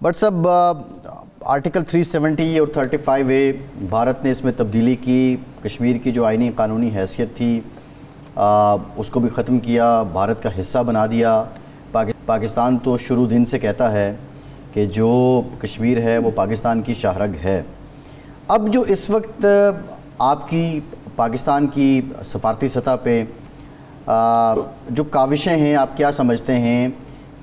But صاحب article 370 اور 35A Bharat نے اس میں تبدیلی کی، کشمیر کی جو آئینی قانونی حیثیت تھی اس کو بھی ختم کیا، بھارت کا حصہ بنا دیا۔ پاکستان تو شروع دن سے کہتا ہے کہ جو کشمیر ہے وہ پاکستان کی شاہ رگ ہے۔ اب جو اس وقت آپ کی پاکستان کی سفارتی سطح پہ جو کاوشیں ہیں، آپ کیا سمجھتے ہیں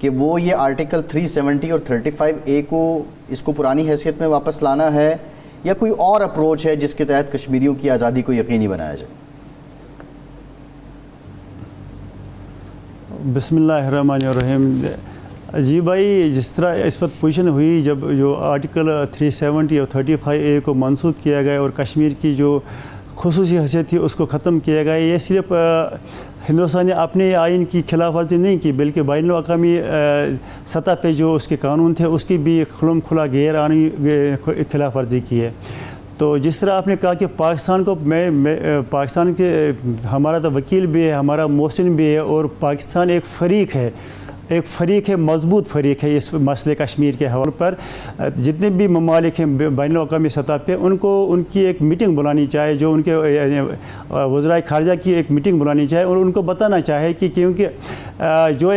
کہ وہ یہ آرٹیکل 370 اور 35A کو اس کو پرانی حیثیت میں واپس لانا ہے، یا کوئی اور اپروچ ہے جس کے تحت کشمیریوں کی آزادی کو یقینی بنایا جائے؟ بسم اللہ الرحمن الرحیم۔ جی بھائی، جس طرح اس وقت پوزیشن ہوئی، جب جو آرٹیکل 370 اور 35A کو منسوخ کیا گیا اور کشمیر کی جو خصوصی حیثیت تھی اس کو ختم کیا گیا، یہ صرف ہندوستان نے اپنے آئین کی خلاف ورزی نہیں کی، بلکہ بین الاقوامی سطح پہ جو اس کے قانون تھے اس کی بھی کھلم کھلا غیر آئینی خلاف ورزی کی ہے۔ تو جس طرح آپ نے کہا کہ پاکستان کو پاکستان کے ہمارا تو وکیل بھی ہے، ہمارا محسن بھی ہے، اور پاکستان ایک فریق ہے، مضبوط فریق ہے اس مسئلے کشمیر کے حوالے پر۔ جتنے بھی ممالک ہیں بین الاقوامی سطح پہ، ان کی ایک میٹنگ بلانی چاہے، جو ان کے وزرائے خارجہ کی ایک میٹنگ بلانی چاہے، اور ان کو بتانا چاہے کہ کیونکہ جو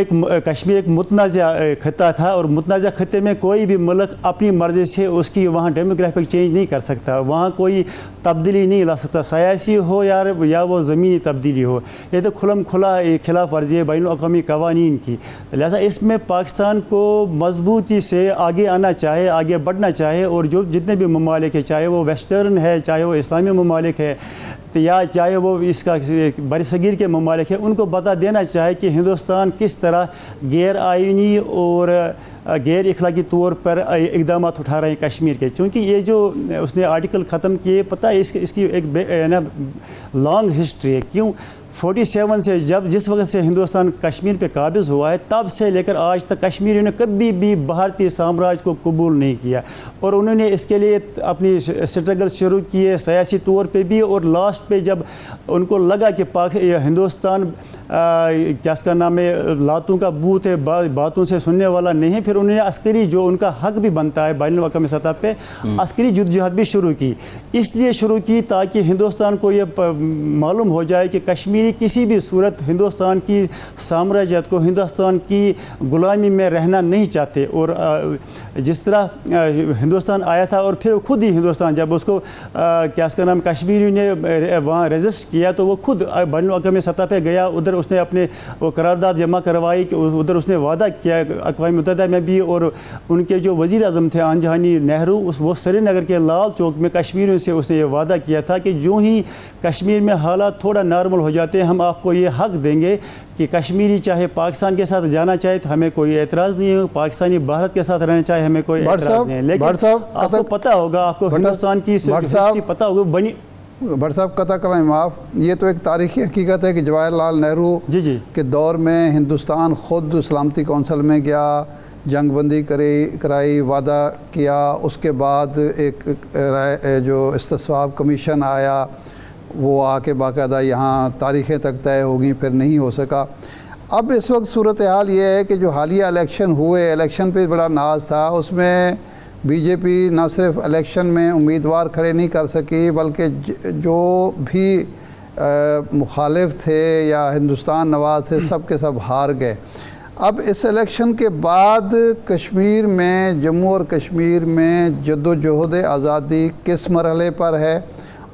کشمیر ایک متنازع خطہ تھا، اور متنازع خطے میں کوئی بھی ملک اپنی مرضی سے اس کی وہاں ڈیموگرافک چینج نہیں کر سکتا، وہاں کوئی تبدیلی نہیں لا سکتا، سیاسی ہو یا وہ زمینی تبدیلی ہو۔ یہ تو کھلم کھلا خلاف ورزی ہے بین الاقوامی قوانین کی۔ لہٰذا اس میں پاکستان کو مضبوطی سے آگے آنا چاہے، آگے بڑھنا چاہے، اور جو جتنے بھی ممالک ہیں، چاہے وہ ویسٹرن ہے، چاہے وہ اسلامی ممالک ہے، یا چاہے وہ اس کا بر صغیر کے ممالک ہیں، ان کو بتا دینا چاہے کہ ہندوستان کس طرح غیر آئینی اور غیر اخلاقی طور پر اقدامات اٹھا رہے ہیں کشمیر کے۔ چونکہ یہ جو اس نے آرٹیکل ختم کیے، پتہ ہے اس کی ایک لانگ ہسٹری ہے۔ کیوں 47 سے جس وقت سے ہندوستان کشمیر پہ قابض ہوا ہے، تب سے لے کر آج تک کشمیریوں نے کبھی بھی بھارتی سامراج کو قبول نہیں کیا، اور انہوں نے اس کے لیے اپنی سٹرگل شروع کیے سیاسی طور پہ بھی، اور لاسٹ پہ جب ان کو لگا کہ ہندوستان کیا اس کا نام ہے، لاتوں کا بوت ہے، باتوں سے سننے والا نہیں ہے، پھر انہوں نے عسکری جو ان کا حق بھی بنتا ہے بین الاقوامی سطح پہ، عسکری جدوجہد بھی شروع کی۔ اس لیے شروع کی تاکہ ہندوستان کو یہ معلوم ہو جائے کہ کشمیری کسی بھی صورت ہندوستان کی سامراجیت کو، ہندوستان کی غلامی میں رہنا نہیں چاہتے۔ اور جس طرح ہندوستان آیا تھا، اور پھر خود ہی ہندوستان جب اس کو کیا اس کا نام کشمیریوں نے وہاں رجسٹر کیا، تو وہ خود بین الاقوامی سطح پہ گیا، ادھر اس نے اپنے وہ قرارداد جمع کروائی، کہ ادھر اس نے وعدہ کیا اقوام متحدہ میں بھی، اور ان کے جو وزیر اعظم تھے آنجہانی نہرو، وہ سری نگر کے لال چوک میں کشمیریوں سے اس نے یہ وعدہ کیا تھا کہ جو ہی کشمیر میں حالات تھوڑا نارمل ہو جاتے ہیں، ہم آپ کو یہ حق دیں گے کہ کشمیری چاہے پاکستان کے ساتھ جانا چاہے تو ہمیں کوئی اعتراض نہیں ہے، پاکستانی بھارت کے ساتھ رہنا چاہے ہمیں کوئی اعتراض نہیں ہے۔ لیکن آپ کو پتہ ہوگا، آپ کو ہندوستان کی ہسٹری پتہ ہوگا بنی۔ بٹ صاحب قطع کریں معاف، یہ تو ایک تاریخی حقیقت ہے کہ جواہر لال نہرو کے دور میں ہندوستان خود سلامتی کونسل میں گیا، جنگ بندی کرائی، وعدہ کیا، اس کے بعد ایک جو استصواب کمیشن آیا، وہ آ کے باقاعدہ یہاں تاریخیں تک طے ہوگی، پھر نہیں ہو سکا۔ اب اس وقت صورتحال یہ ہے کہ جو حالیہ الیکشن ہوئے، الیکشن پہ بڑا ناز تھا، اس میں بی جے پی نہ صرف الیکشن میں امیدوار کھڑے نہیں کر سکی، بلکہ جو بھی مخالف تھے یا ہندوستان نواز تھے، سب کے سب ہار گئے۔ اب اس الیکشن کے بعد کشمیر میں، جموں اور کشمیر میں جد و جہد آزادی کس مرحلے پر ہے،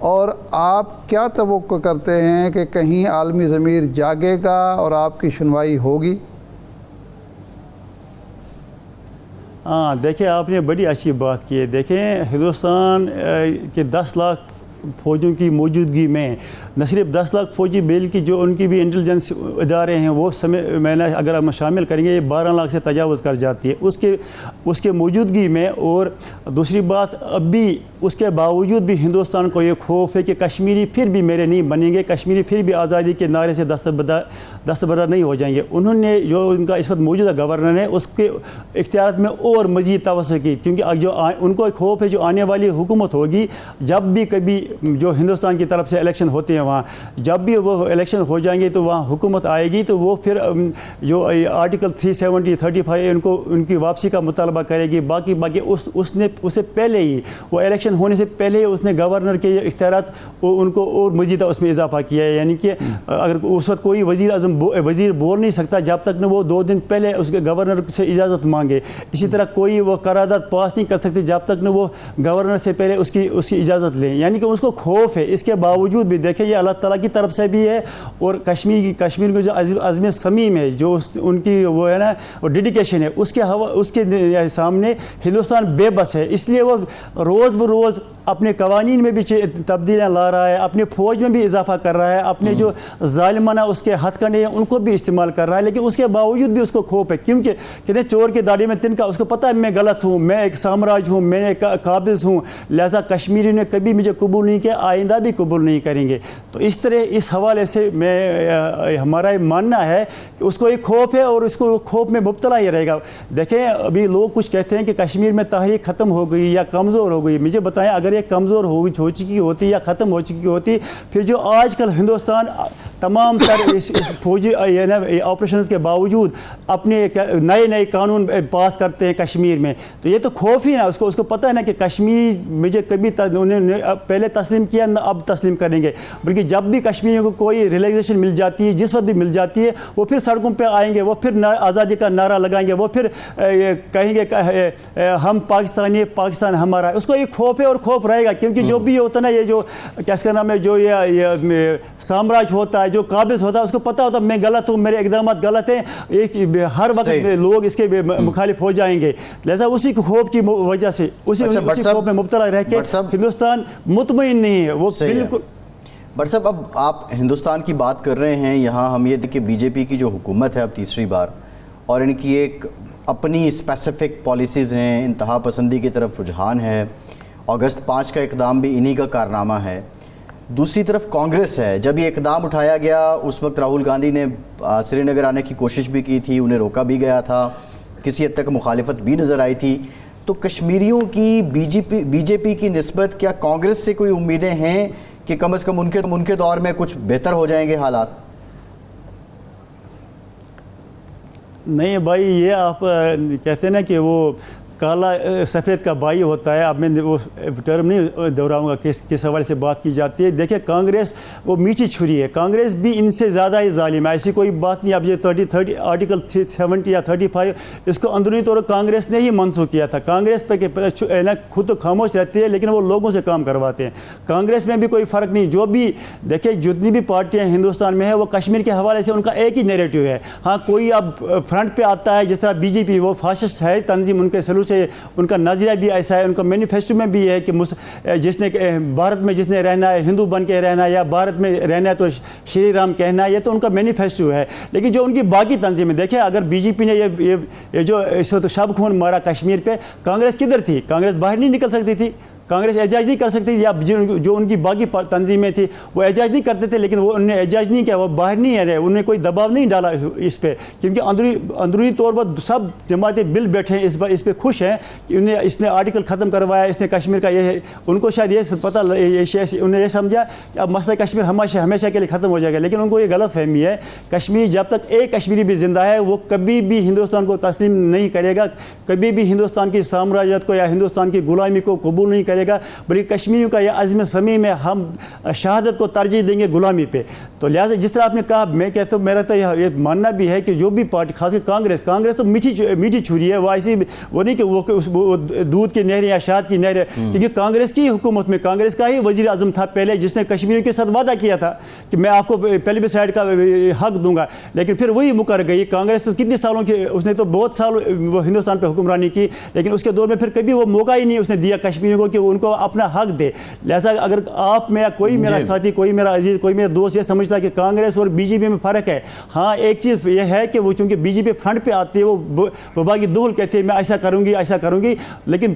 اور آپ کیا توقع کرتے ہیں کہ کہیں عالمی ضمیر جاگے گا اور آپ کی سنوائی ہوگی؟ ہاں، دیکھیں آپ نے بڑی اچھی بات کی ہے۔ دیکھیں ہندوستان کے 10 لاکھ فوجوں کی موجودگی میں، نہ صرف 10 لاکھ فوجی بلکہ جو ان کی بھی انٹیلیجنس ادارے ہیں، وہ میں نے اگر ہم شامل کریں گے، یہ 12 لاکھ سے تجاوز کر جاتی ہے اس کے موجودگی میں۔ اور دوسری بات، اب بھی اس کے باوجود بھی ہندوستان کو یہ خوف ہے کہ کشمیری پھر بھی میرے نہیں بنیں گے، کشمیری پھر بھی آزادی کے نعرے سے دستبردار نہیں ہو جائیں گے. انہوں نے جو ان کا اس وقت موجودہ گورنر ہے اس کے اختیارات میں اور مزید توسع کی، کیونکہ جو ان کو ایک خوف ہے جو آنے والی حکومت ہوگی، جب بھی کبھی جو ہندوستان کی طرف سے الیکشن ہوتے ہیں وہاں جب بھی وہ الیکشن ہو جائیں گے تو وہاں حکومت آئے گی تو وہ پھر جو آرٹیکل 370 35 ان کی واپسی کا مطالبہ کرے گی. باقی اس نے اس سے پہلے ہی وہ الیکشن ہونے سے پہلے اس نے گورنر کے اختیارات ان کو اور مزید اس میں اضافہ کیا ہے. یعنی کہ اگر اس وقت کوئی وزیر بول نہیں سکتا جب تک نہ وہ 2 دن پہلے اس کے گورنر سے اجازت مانگے. اسی طرح کوئی وہ قرارداد پاس نہیں کر سکتے جب تک نہ وہ گورنر سے پہلے اس کی اجازت لیں. یعنی کہ اس کو خوف ہے. اس کے باوجود بھی دیکھیں یہ اللہ تعالیٰ کی طرف سے بھی ہے اور کشمیر کی جو عزم صمیم ہے، جو ان کی وہ ہے نا وہ ڈیڈیکیشن ہے، اس کے سامنے ہندوستان بے بس ہے. اس لیے وہ روز بروز اپنے قوانین میں بھی تبدیلیاں لا رہا ہے، اپنے فوج میں بھی اضافہ کر رہا ہے، اپنے جو ظالمانہ اس کے ہتھ کنڈے ہیں ان کو بھی استعمال کر رہا ہے. لیکن اس کے باوجود بھی اس کو خوف ہے، کیونکہ کہتے ہیں چور کے داڑھی میں تنکا. اس کو پتہ ہے میں غلط ہوں، میں ایک سامراج ہوں، میں ایک قابض ہوں، لہذا کشمیری نے کبھی مجھے قبول نہیں کیا، آئندہ بھی قبول نہیں کریں گے. تو اس طرح اس حوالے سے ہمارا یہ ماننا ہے کہ اس کو ایک خوف ہے اور اس کو خوف میں مبتلا ہی رہے گا. دیکھیں ابھی لوگ کچھ کہتے ہیں کہ کشمیر میں تحریک ختم ہو گئی یا کمزور ہو گئی. مجھے بتائیں اگر یہ کمزور ہو چکی ہوتی یا ختم ہو چکی ہوتی پھر جو آج کل ہندوستان تمام تر اس فوجی آپریشنز کے باوجود اپنے نئے قانون پاس کرتے ہیں کشمیر میں، تو یہ تو خوف ہی نا. اس کو پتہ ہے نا کہ کشمیری مجھے کبھی انہوں نے پہلے تسلیم کیا نہ اب تسلیم کریں گے، بلکہ جب بھی کشمیریوں کو کوئی ریلیکسیشن مل جاتی ہے، جس وقت بھی مل جاتی ہے، وہ پھر سڑکوں پہ آئیں گے، وہ پھر آزادی کا نعرہ لگائیں گے، وہ پھر کہیں گے ہم پاکستانی، پاکستان ہمارا. اس کو ایک خوف ہے اور خوف رہے گا، کیونکہ جو بھی ہوتا ہے نا یہ جو کیا اس کا نام ہے جو یہ سامراج ہوتا ہے، جو قابض ہوتا ہے، اس کو پتہ ہوتا ہے میں غلط ہوں، میرے اقدامات غلط ہیں، ہر وقت لوگ اس کے مخالف ہو جائیں گے. لہذا اسی خوف کی وجہ سے اسی خوف میں مبتلا رہ کے ہندوستان مطمئن نہیں ہے. وہ بالکل بٹ صاحب اب آپ ہندوستان کی بات کر رہے ہیں، یہاں ہم یہ دیکھیں بی جے پی کی جو حکومت ہے اب تیسری بار، اور ان کی ایک اپنی اسپیسیفک پالیسیز ہیں، انتہا پسندی کی طرف رجحان ہے. اگست 5 کا اقدام بھی انہی کا کارنامہ ہے. دوسری طرف کانگریس ہے، جب یہ اقدام اٹھایا گیا اس وقت راہل گاندھی نے سری نگر آنے کی کوشش بھی کی تھی، انہیں روکا بھی گیا تھا، کسی حد تک مخالفت بھی نظر آئی تھی. تو کشمیریوں کی بی جے پی کی نسبت کیا کانگریس سے کوئی امیدیں ہیں کہ کم از کم ان کے دور میں کچھ بہتر ہو جائیں گے حالات؟ نہیں بھائی، یہ آپ کہتے ہیں نا کہ وہ کالا سفید کا بھائی ہوتا ہے. اب میں وہ ٹرم نہیں دہراؤں گا کس حوالے سے بات کی جاتی ہے. دیکھیں کانگریس وہ میٹھی چھری ہے، کانگریس بھی ان سے زیادہ ہی ظالم ہے. ایسی کوئی بات نہیں. اب یہ 30 آرٹیکل 370 یا 35 اس کو اندرونی طور پر کانگریس نے ہی منسوخ کیا تھا. کانگریس پہ خود تو خاموش رہتی ہے لیکن وہ لوگوں سے کام کرواتے ہیں. کانگریس میں بھی کوئی فرق نہیں. جو بھی دیکھیں جتنی بھی پارٹیاں ہندوستان میں ہیں وہ کشمیر کے حوالے سے ان کا ایک ہی نیریٹو ہے. ہاں کوئی اب فرنٹ پہ آتا ہے جس طرح بی جے پی، وہ فاشسٹ ہے تنظیم، ان کے سلوک سے ان کا نظریہ بھی ایسا ہے، ان کا مینیفیسٹو میں بھی ہے کہ جس نے بھارت میں جس نے رہنا ہے ہندو بن کے رہنا ہے یا بھارت میں رہنا ہے تو شری رام کہنا ہے، یہ تو ان کا مینیفیسٹو ہے. لیکن جو ان کی باقی تنظیمیں دیکھیں، اگر بی جے پی نے یہ جو اس وقت شب خون مارا کشمیر پہ، کانگریس کدھر تھی؟ کانگریس باہر نہیں نکل سکتی تھی، کانگریس احتجاج نہیں کر سکتی، یا جو ان کی باقی تنظیمیں تھیں وہ احتجاج نہیں کرتے تھے، لیکن وہ انہوں نے احتجاج نہیں کیا، وہ باہر نہیں آ رہے، انہوں نے کوئی دباؤ نہیں ڈالا اس پہ، کیونکہ اندرونی طور پر سب جماعتیں بل بیٹھے ہیں اس پہ خوش ہیں کہ اس نے آرٹیکل ختم کروایا، اس نے کشمیر کا یہ ہے. ان کو شاید یہ پتہ انہوں نے یہ سمجھا کہ اب مسئلہ کشمیر ہمیشہ کے لیے ختم ہو جائے گا. لیکن ان کو یہ غلط فہمی ہے، کشمیر جب تک ایک کشمیری بھی زندہ ہے وہ کبھی بھی ہندوستان کو تسلیم نہیں کرے گا، کبھی بھی ہندوستان کی سامراجیت کو یا ہندوستان کی غلامی کو قبول نہیں کرے گا، بلکہ کشمیریوں کا یہ عزم صمیم ہے ہم شہادت کو ترجیح دیں گے غلامی پہ. تو لہٰذا جس طرح آپ نے کہا، میں کہتا ہوں میرا تو یہ ماننا بھی ہے کہ جو بھی پارٹی، خاص کر کانگریس تو میٹھی چھری ہے، وہ ایسی وہ نہیں کہ وہ دودھ کی نہر یا شہد کی نہر ہے، کیونکہ کانگریس کی حکومت میں کانگریس کا ہی وزیر اعظم تھا پہلے، جس نے کشمیریوں کے ساتھ وعدہ کیا تھا کہ میں آپ کو پہلے سائڈ کا حق دوں گا، لیکن پھر وہی مکر گئی. کانگریس تو کتنے سالوں کی، اس نے تو بہت سال وہ ہندوستان پہ حکمرانی کی، لیکن اس کے دور میں پھر کبھی وہ موقع ہی نہیں اس نے دیا کشمیریوں کو کہ وہ ان کو اپنا حق دے. لہٰذا اگر آپ میں یا کوئی میرا ساتھی, کوئی میرا عزیز, کوئی میرا دوست یہ سمجھتا ہے کہ کانگریس اور بی جے پی میں فرق ہے, ہاں ایک چیز یہ ہے کہ وہ چونکہ بی جے پی فرنٹ پہ آتی ہے, وہ وبا کی دول کہتے ہیں میں ایسا کروں گی, لیکن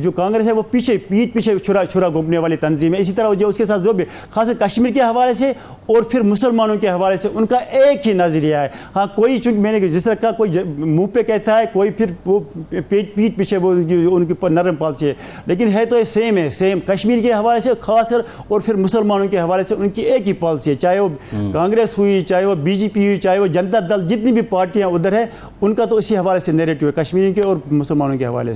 جو کانگریس ہے وہ پیچھے پیٹ پیچھے چھرا گھومنے والی تنظیم ہے. اسی طرح جو اس کے ساتھ جو بھی خاص کشمیر کے حوالے سے اور پھر مسلمانوں کے حوالے سے ان کا ایک ہی نظریہ ہے. ہاں کوئی چونکہ میں نے جس طرح کا کوئی منہ پہ کہتا ہے, کوئی پھر وہ پیٹ پیچھے وہ ان کی نرم پالیسی ہے, لیکن ہے تو یہ سیم ہے. سیم کشمیر کے حوالے سے خاص کر اور پھر مسلمانوں کے حوالے سے ان کی ایک ہی پالیسی ہے, چاہے وہ کانگریس ہوئی, چاہے وہ بی جے پی ہوئی, چاہے وہ جنتا دل, جتنی بھی پارٹیاں ادھر ہیں ان کا تو اسی حوالے سے نیریٹو ہے کشمیری کے اور مسلمانوں کے حوالے سے.